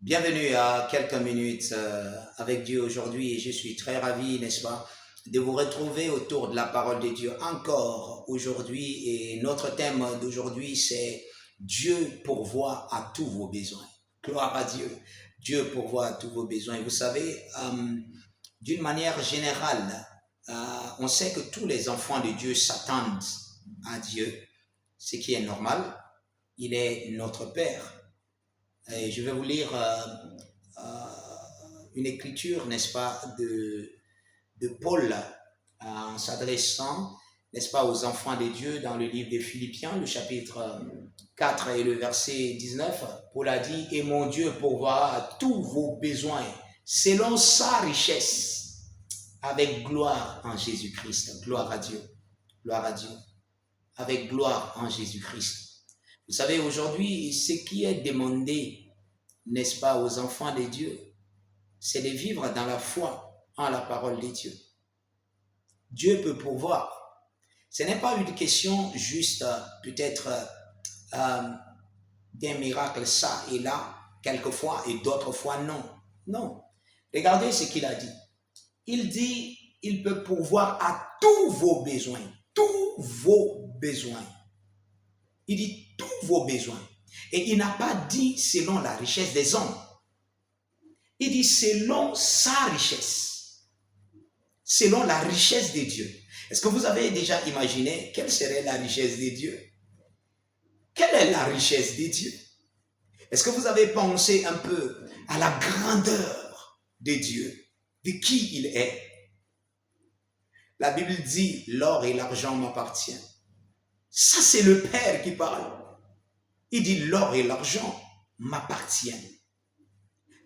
Bienvenue à quelques minutes avec Dieu aujourd'hui et je suis très ravi, n'est-ce pas, de vous retrouver autour de la parole de Dieu encore aujourd'hui et notre thème d'aujourd'hui c'est Dieu pourvoit à tous vos besoins. Gloire à Dieu. Dieu pourvoit à tous vos besoins. Et vous savez, d'une manière générale, on sait que tous les enfants de Dieu s'attendent à Dieu, ce qui est normal. Il est notre Père. Et je vais vous lire une écriture, n'est-ce pas, de Paul en s'adressant, n'est-ce pas, aux enfants de Dieu dans le livre des Philippiens, le chapitre 4 et le verset 19. Paul a dit, « Et mon Dieu pourvoira à tous vos besoins selon sa richesse avec gloire en Jésus-Christ. » Gloire à Dieu. Gloire à Dieu. Avec gloire en Jésus-Christ. Vous savez, aujourd'hui, ce qui est demandé, n'est-ce pas, aux enfants de Dieu, c'est de vivre dans la foi en la parole de Dieu. Dieu peut pourvoir. Ce n'est pas une question juste, peut-être, d'un miracle ça et là, quelquefois, et d'autres fois non. Non. Regardez ce qu'il a dit. Il dit, il peut pourvoir à tous vos besoins. Tous vos besoins. Il dit tous vos besoins. Et il n'a pas dit selon la richesse des hommes. Il dit selon sa richesse. Selon la richesse de Dieu. Est-ce que vous avez déjà imaginé quelle serait la richesse de Dieu? Quelle est la richesse de Dieu? Est-ce que vous avez pensé un peu à la grandeur de Dieu, de qui il est? La Bible dit, l'or et l'argent m'appartiennent. Ça, c'est le Père qui parle. Il dit, l'or et l'argent m'appartiennent.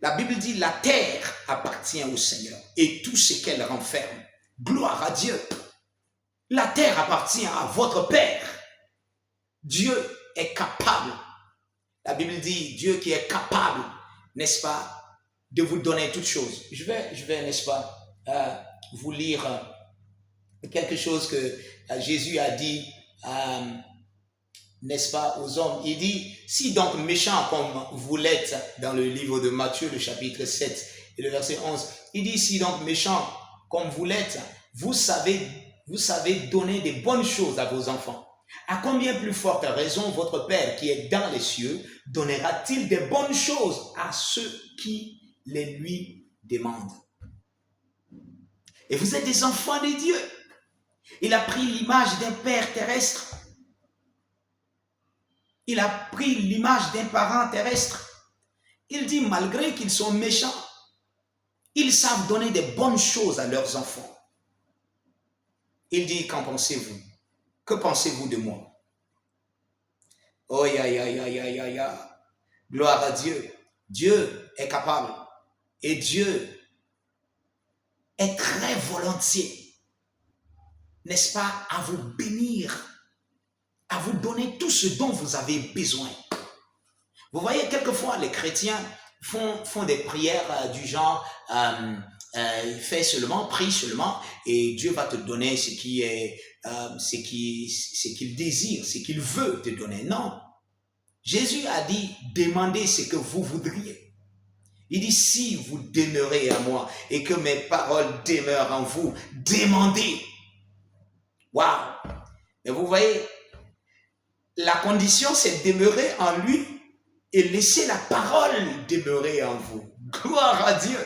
La Bible dit, la terre appartient au Seigneur et tout ce qu'elle renferme. Gloire à Dieu. La terre appartient à votre Père. Dieu est capable. La Bible dit, Dieu qui est capable, n'est-ce pas, de vous donner toutes choses. Je vais n'est-ce pas, vous lire quelque chose que Jésus a dit, n'est-ce pas, aux hommes. Il dit, si donc méchants comme vous l'êtes, dans le livre de Matthieu, le chapitre 7 et le verset 11, il dit, si donc méchants comme vous l'êtes, vous savez donner des bonnes choses à vos enfants. À combien plus forte raison votre Père qui est dans les cieux donnera-t-il des bonnes choses à ceux qui les lui demandent? Et vous êtes des enfants de Dieu. Il a pris l'image d'un père terrestre. Il a pris l'image d'un parent terrestre. Il dit, malgré qu'ils sont méchants, ils savent donner des bonnes choses à leurs enfants. Il dit, qu'en pensez-vous? Que pensez-vous de moi? Oh, ya. Gloire à Dieu. Dieu est capable. Et Dieu est très volontiers, n'est-ce pas, à vous bénir, à vous donner tout ce dont vous avez besoin. Vous voyez, quelquefois, les chrétiens font des prières du genre, fais seulement, prie seulement, et Dieu va te donner ce qu'il désire, ce qu'il veut te donner. Non. Jésus a dit, demandez ce que vous voudriez. Il dit, si vous demeurez en moi et que mes paroles demeurent en vous, demandez. Waouh! Mais vous voyez, la condition, c'est demeurer en lui et laisser la parole demeurer en vous. Gloire à Dieu!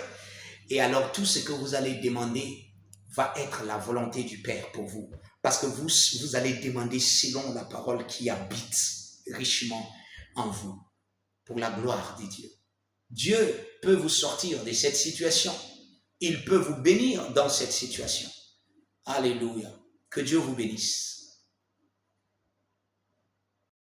Et alors, tout ce que vous allez demander va être la volonté du Père pour vous. Parce que vous allez demander selon la parole qui habite richement en vous, pour la gloire de Dieu. Dieu peut vous sortir de cette situation. Il peut vous bénir dans cette situation. Alléluia. Que Dieu vous bénisse.